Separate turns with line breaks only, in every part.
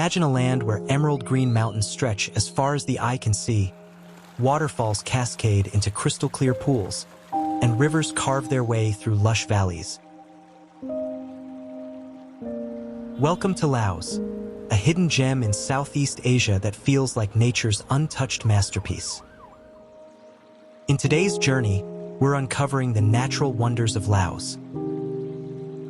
Imagine a land where emerald green mountains stretch as far as the eye can see, waterfalls cascade into crystal clear pools, and rivers carve their way through lush valleys. Welcome to Laos, a hidden gem in Southeast Asia that feels like nature's untouched masterpiece. In today's journey, we're uncovering the natural wonders of Laos,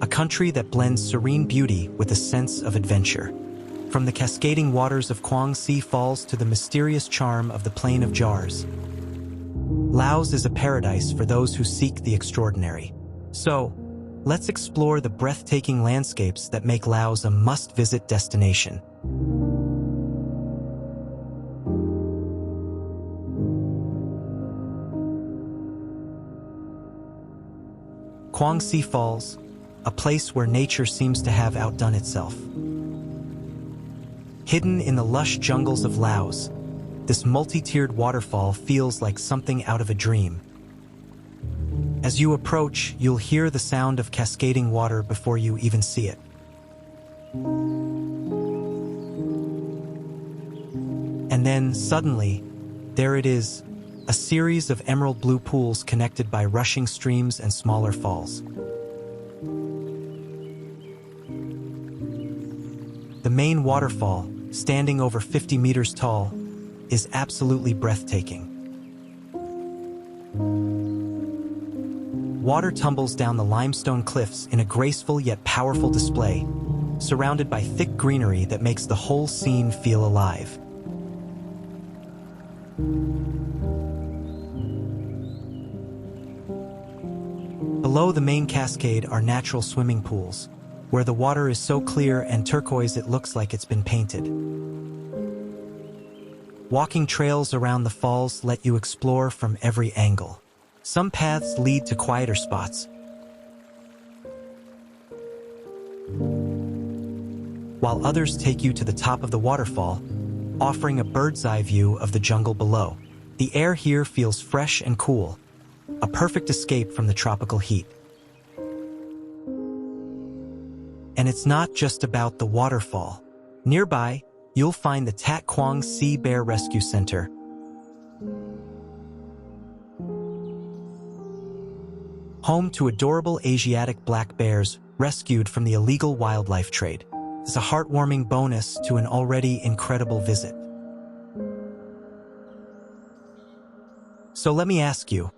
a country that blends serene beauty with a sense of adventure. From the cascading waters of Quang Si Falls to the mysterious charm of the Plain of Jars, Laos is a paradise for those who seek the extraordinary. So, let's explore the breathtaking landscapes that make Laos a must-visit destination. Quang Si Falls, a place where nature seems to have outdone itself. Hidden in the lush jungles of Laos, this multi-tiered waterfall feels like something out of a dream. As you approach, you'll hear the sound of cascading water before you even see it. And then, suddenly, there it is, a series of emerald blue pools connected by rushing streams and smaller falls. The main waterfall, standing over 50 meters tall, is absolutely breathtaking. Water tumbles down the limestone cliffs in a graceful yet powerful display, surrounded by thick greenery that makes the whole scene feel alive. Below the main cascade are natural swimming pools, where the water is so clear and turquoise it looks like it's been painted. Walking trails around the falls let you explore from every angle. Some paths lead to quieter spots, while others take you to the top of the waterfall, offering a bird's-eye view of the jungle below. The air here feels fresh and cool, a perfect escape from the tropical heat. And it's not just about the waterfall. Nearby, you'll find the Tat Quang Sea Bear Rescue Center, home to adorable Asiatic black bears rescued from the illegal wildlife trade. It's a heartwarming bonus to an already incredible visit. So let me ask you,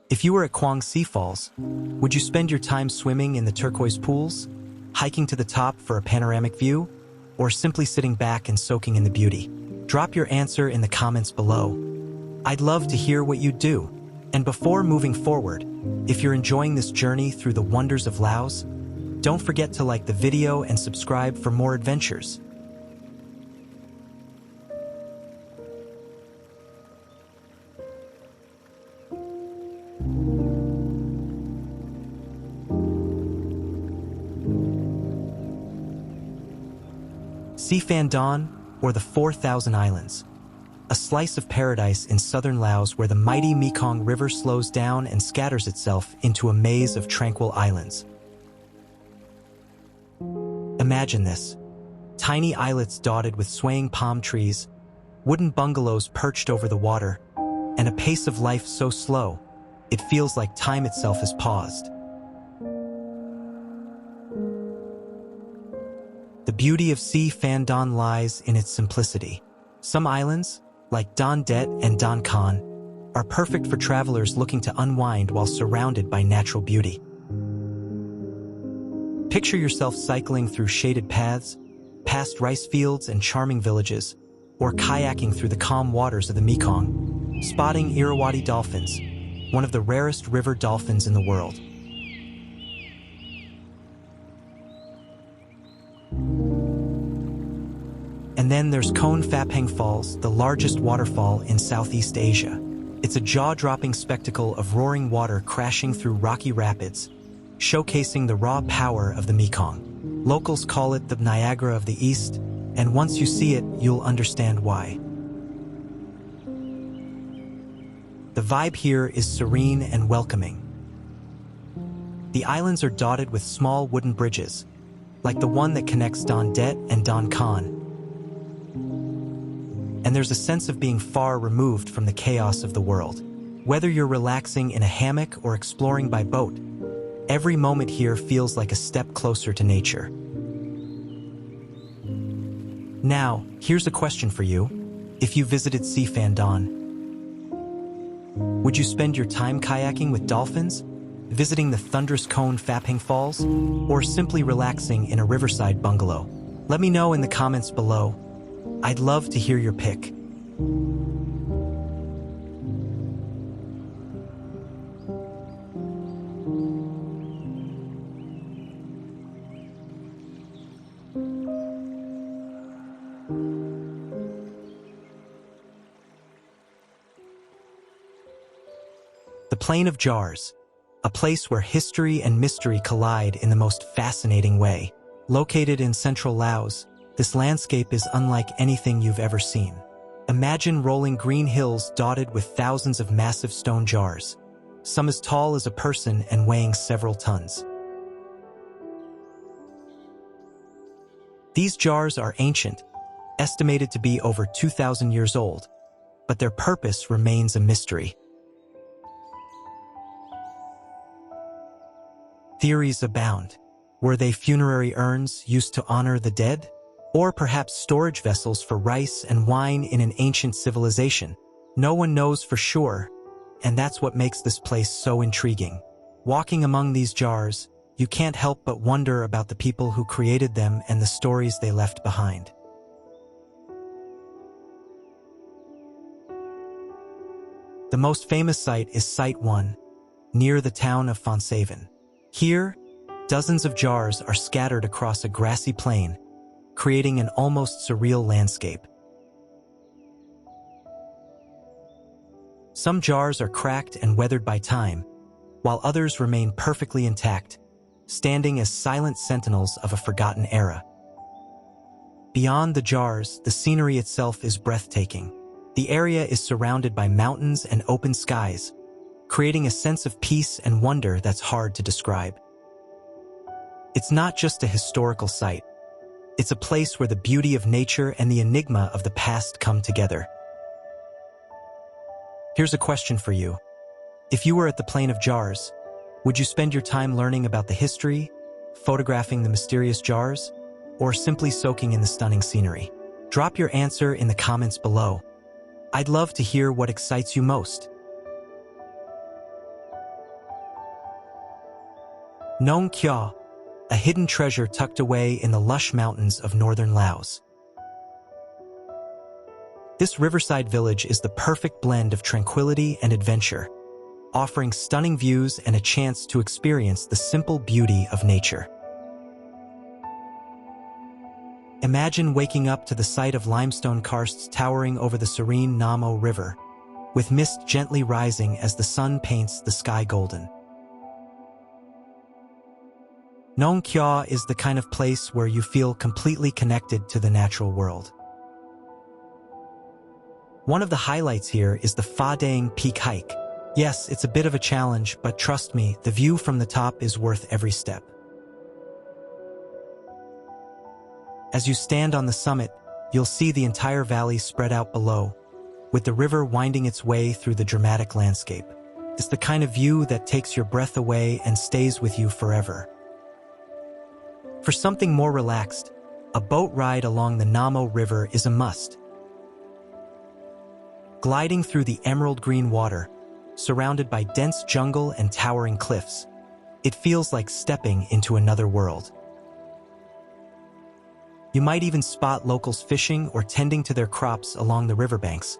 if you were at Quang Si Falls, would you spend your time swimming in the turquoise pools, hiking to the top for a panoramic view, or simply sitting back and soaking in the beauty? Drop your answer in the comments below. I'd love to hear what you'd do. And before moving forward, if you're enjoying this journey through the wonders of Laos, don't forget to like the video and subscribe for more adventures. Si Phan Don, or the 4,000 Islands, a slice of paradise in southern Laos where the mighty Mekong River slows down and scatters itself into a maze of tranquil islands. Imagine this: tiny islets dotted with swaying palm trees, wooden bungalows perched over the water, and a pace of life so slow, it feels like time itself has paused. The beauty of Si Phan Don lies in its simplicity. Some islands, like Don Det and Don Con, are perfect for travelers looking to unwind while surrounded by natural beauty. Picture yourself cycling through shaded paths, past rice fields and charming villages, or kayaking through the calm waters of the Mekong, spotting Irrawaddy dolphins, one of the rarest river dolphins in the world. And then there's Khon Phapang Falls, the largest waterfall in Southeast Asia. It's a jaw-dropping spectacle of roaring water crashing through rocky rapids, showcasing the raw power of the Mekong. Locals call it the Niagara of the East, and once you see it, you'll understand why. The vibe here is serene and welcoming. The islands are dotted with small wooden bridges, like the one that connects Don Det and Don Con, and there's a sense of being far removed from the chaos of the world. Whether you're relaxing in a hammock or exploring by boat, every moment here feels like a step closer to nature. Now, here's a question for you. If you visited Si Phan Don, would you spend your time kayaking with dolphins, visiting the thunderous cone Phaping Falls, or simply relaxing in a riverside bungalow? Let me know in the comments below. I'd love to hear your pick. The Plain of Jars, a place where history and mystery collide in the most fascinating way. Located in central Laos, this landscape is unlike anything you've ever seen. Imagine rolling green hills dotted with thousands of massive stone jars, some as tall as a person and weighing several tons. These jars are ancient, estimated to be over 2,000 years old, but their purpose remains a mystery. Theories abound. Were they funerary urns used to honor the dead? Or perhaps storage vessels for rice and wine in an ancient civilization? No one knows for sure, and that's what makes this place so intriguing. Walking among these jars, you can't help but wonder about the people who created them and the stories they left behind. The most famous site is Site 1, near the town of Phang Vieng. Here, dozens of jars are scattered across a grassy plain, creating an almost surreal landscape. Some jars are cracked and weathered by time, while others remain perfectly intact, standing as silent sentinels of a forgotten era. Beyond the jars, the scenery itself is breathtaking. The area is surrounded by mountains and open skies, creating a sense of peace and wonder that's hard to describe. It's not just a historical site. It's a place where the beauty of nature and the enigma of the past come together. Here's a question for you. If you were at the Plain of Jars, would you spend your time learning about the history, photographing the mysterious jars, or simply soaking in the stunning scenery? Drop your answer in the comments below. I'd love to hear what excites you most. Nong Kya, a hidden treasure tucked away in the lush mountains of northern Laos. This riverside village is the perfect blend of tranquility and adventure, offering stunning views and a chance to experience the simple beauty of nature. Imagine waking up to the sight of limestone karsts towering over the serene Namo River, with mist gently rising as the sun paints the sky golden. Nong Kya is the kind of place where you feel completely connected to the natural world. One of the highlights here is the Pha Dang Peak hike. Yes, it's a bit of a challenge, but trust me, the view from the top is worth every step. As you stand on the summit, you'll see the entire valley spread out below, with the river winding its way through the dramatic landscape. It's the kind of view that takes your breath away and stays with you forever. For something more relaxed, a boat ride along the Namo River is a must. Gliding through the emerald green water, surrounded by dense jungle and towering cliffs, it feels like stepping into another world. You might even spot locals fishing or tending to their crops along the riverbanks,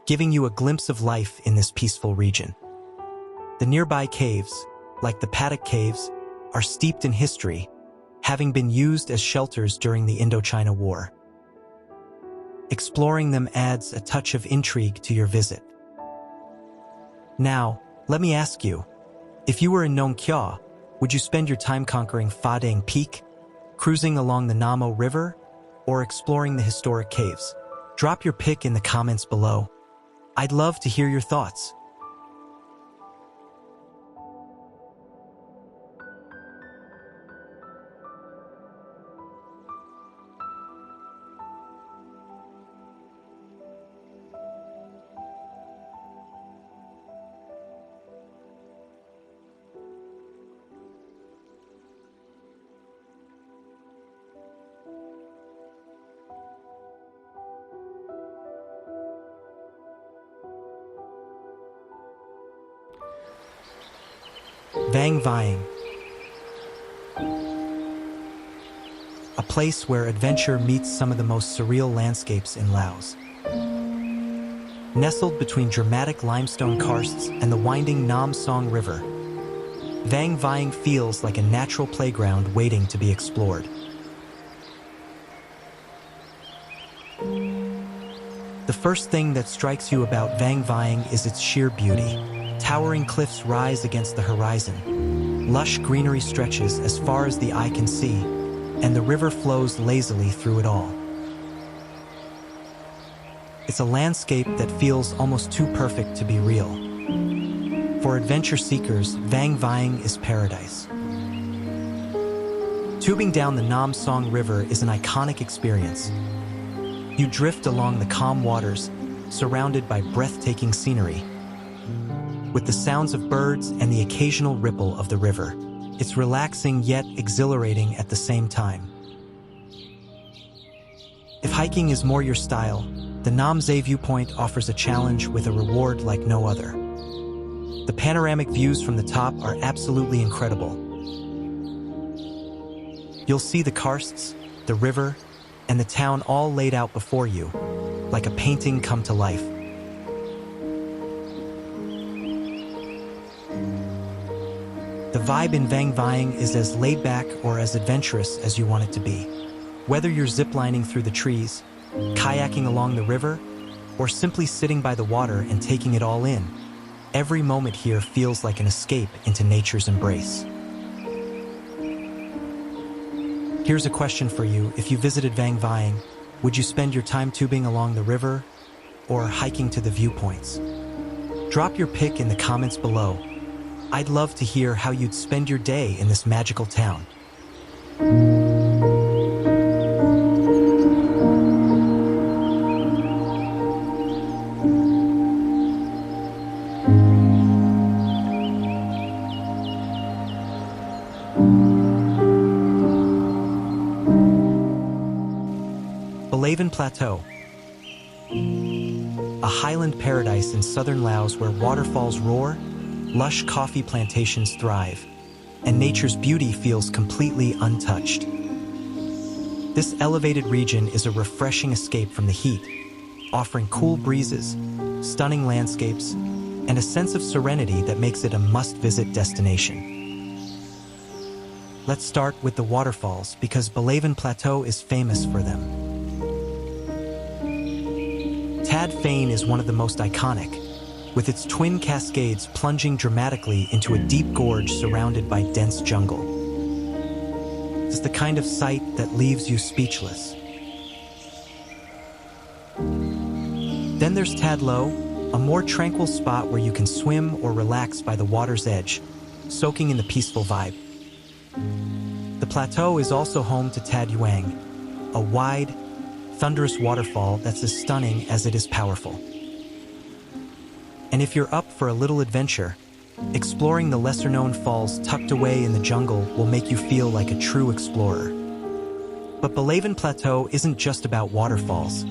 giving you a glimpse of life in this peaceful region. The nearby caves, like the Paddock Caves, are steeped in history, having been used as shelters during the Indochina War. Exploring them adds a touch of intrigue to your visit. Now, let me ask you, if you were in Nong Kya, would you spend your time conquering Pha Dang Peak, cruising along the Namo River, or exploring the historic caves? Drop your pick in the comments below. I'd love to hear your thoughts. Vang Vieng, a place where adventure meets some of the most surreal landscapes in Laos. Nestled between dramatic limestone karsts and the winding Nam Song River, Vang Vieng feels like a natural playground waiting to be explored. The first thing that strikes you about Vang Vieng is its sheer beauty. Towering cliffs rise against the horizon. Lush greenery stretches as far as the eye can see, and the river flows lazily through it all. It's a landscape that feels almost too perfect to be real. For adventure seekers, Vang Vieng is paradise. Tubing down the Nam Song River is an iconic experience. You drift along the calm waters, surrounded by breathtaking scenery. With the sounds of birds and the occasional ripple of the river, it's relaxing yet exhilarating at the same time. If hiking is more your style, the Nam Ze viewpoint offers a challenge with a reward like no other. The panoramic views from the top are absolutely incredible. You'll see the karsts, the river, and the town all laid out before you, like a painting come to life. The vibe in Vang Vieng is as laid back or as adventurous as you want it to be. Whether you're ziplining through the trees, kayaking along the river, or simply sitting by the water and taking it all in, every moment here feels like an escape into nature's embrace. Here's a question for you. If you visited Vang Vieng, would you spend your time tubing along the river or hiking to the viewpoints? Drop your pick in the comments below. I'd love to hear how you'd spend your day in this magical town. Bolaven Plateau, a highland paradise in southern Laos where waterfalls roar, lush coffee plantations thrive, and nature's beauty feels completely untouched. This elevated region is a refreshing escape from the heat, offering cool breezes, stunning landscapes, and a sense of serenity that makes it a must-visit destination. Let's start with the waterfalls because Bolaven Plateau is famous for them. Tad Tayicseua is one of the most iconic, with its twin cascades plunging dramatically into a deep gorge surrounded by dense jungle. It's the kind of sight that leaves you speechless. Then there's Tad Lo, a more tranquil spot where you can swim or relax by the water's edge, soaking in the peaceful vibe. The plateau is also home to Tad Tayicseua, a wide, thunderous waterfall that's as stunning as it is powerful. And if you're up for a little adventure, exploring the lesser-known falls tucked away in the jungle will make you feel like a true explorer. But Bolaven Plateau isn't just about waterfalls.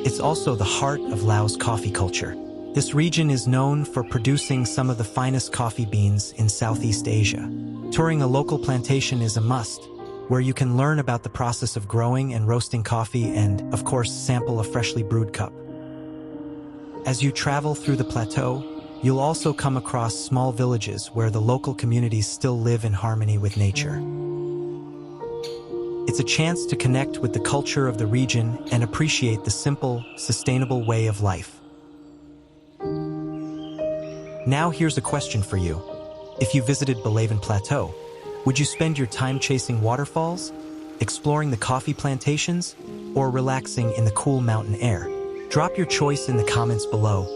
It's also the heart of Laos coffee culture. This region is known for producing some of the finest coffee beans in Southeast Asia. Touring a local plantation is a must, where you can learn about the process of growing and roasting coffee and, of course, sample a freshly brewed cup. As you travel through the plateau, you'll also come across small villages where the local communities still live in harmony with nature. It's a chance to connect with the culture of the region and appreciate the simple, sustainable way of life. Now here's a question for you. If you visited Bolaven Plateau, would you spend your time chasing waterfalls, exploring the coffee plantations, or relaxing in the cool mountain air? Drop your choice in the comments below.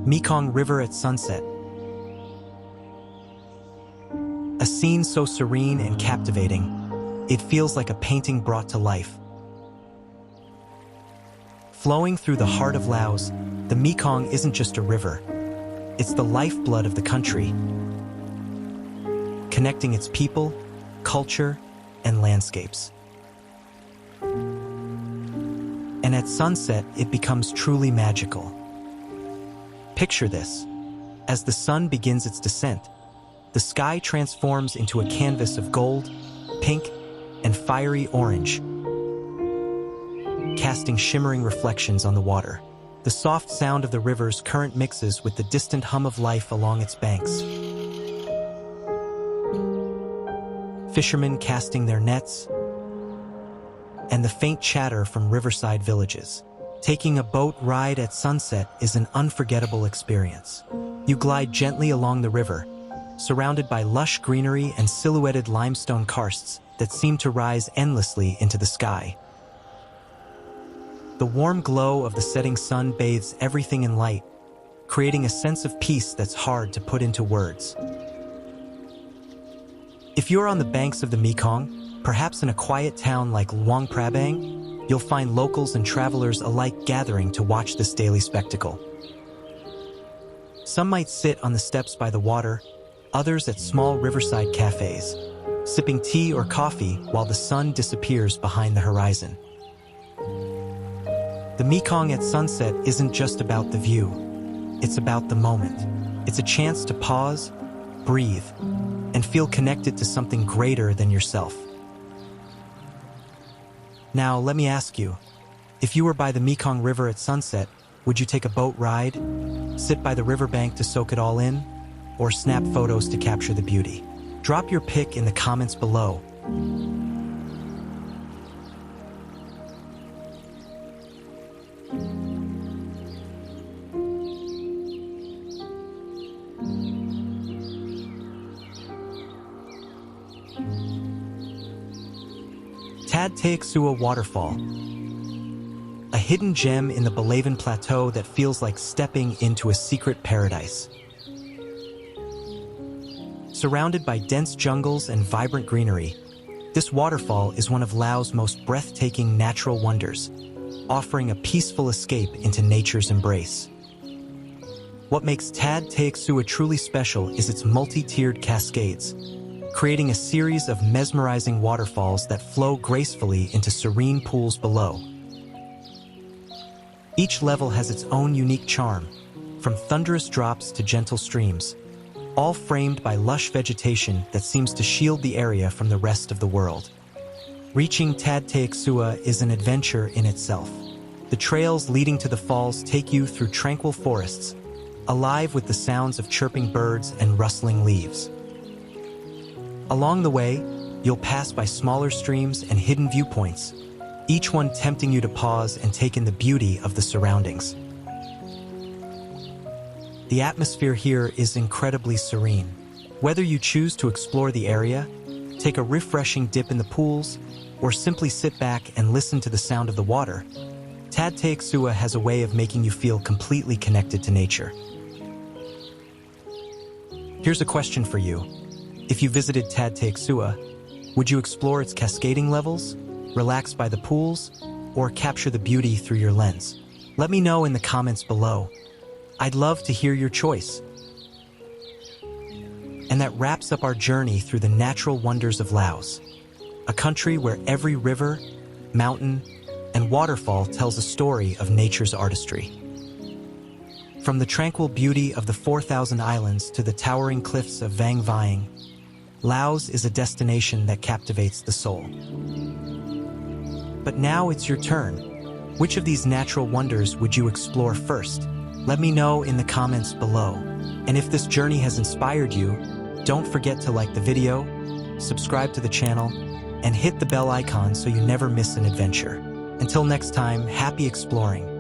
Mekong River at sunset. A scene so serene and captivating, it feels like a painting brought to life. Flowing through the heart of Laos, the Mekong isn't just a river. It's the lifeblood of the country, connecting its people, culture, and landscapes. And at sunset, it becomes truly magical. Picture this. As the sun begins its descent, the sky transforms into a canvas of gold, pink, and fiery orange, casting shimmering reflections on the water. The soft sound of the river's current mixes with the distant hum of life along its banks. Fishermen casting their nets, and the faint chatter from riverside villages. Taking a boat ride at sunset is an unforgettable experience. You glide gently along the river, surrounded by lush greenery and silhouetted limestone karsts that seem to rise endlessly into the sky. The warm glow of the setting sun bathes everything in light, creating a sense of peace that's hard to put into words. If you're on the banks of the Mekong, perhaps in a quiet town like Luang Prabang, you'll find locals and travelers alike gathering to watch this daily spectacle. Some might sit on the steps by the water, others at small riverside cafes, sipping tea or coffee while the sun disappears behind the horizon. The Mekong at sunset isn't just about the view. It's about the moment. It's a chance to pause, breathe, and feel connected to something greater than yourself. Now, let me ask you, if you were by the Mekong River at sunset, would you take a boat ride, sit by the riverbank to soak it all in, or snap photos to capture the beauty? Drop your pic in the comments below. Tad Tayicseua Waterfall, a hidden gem in the Bolaven Plateau that feels like stepping into a secret paradise. Surrounded by dense jungles and vibrant greenery, this waterfall is one of Laos' most breathtaking natural wonders, offering a peaceful escape into nature's embrace. What makes Tad Tayicseua truly special is its multi-tiered cascades, creating a series of mesmerizing waterfalls that flow gracefully into serene pools below. Each level has its own unique charm, from thunderous drops to gentle streams, all framed by lush vegetation that seems to shield the area from the rest of the world. Reaching Tad Tayicseua is an adventure in itself. The trails leading to the falls take you through tranquil forests, alive with the sounds of chirping birds and rustling leaves. Along the way, you'll pass by smaller streams and hidden viewpoints, each one tempting you to pause and take in the beauty of the surroundings. The atmosphere here is incredibly serene. Whether you choose to explore the area, take a refreshing dip in the pools, or simply sit back and listen to the sound of the water, Tad Tayicseua has a way of making you feel completely connected to nature. Here's a question for you. If you visited Tad Tayicseua, would you explore its cascading levels, relax by the pools, or capture the beauty through your lens? Let me know in the comments below. I'd love to hear your choice. And that wraps up our journey through the natural wonders of Laos, a country where every river, mountain, and waterfall tells a story of nature's artistry. From the tranquil beauty of the 4,000 islands to the towering cliffs of Vang Vieng, Laos is a destination that captivates the soul. But now it's your turn. Which of these natural wonders would you explore first? Let me know in the comments below. And if this journey has inspired you, don't forget to like the video, subscribe to the channel, and hit the bell icon so you never miss an adventure. Until next time, happy exploring.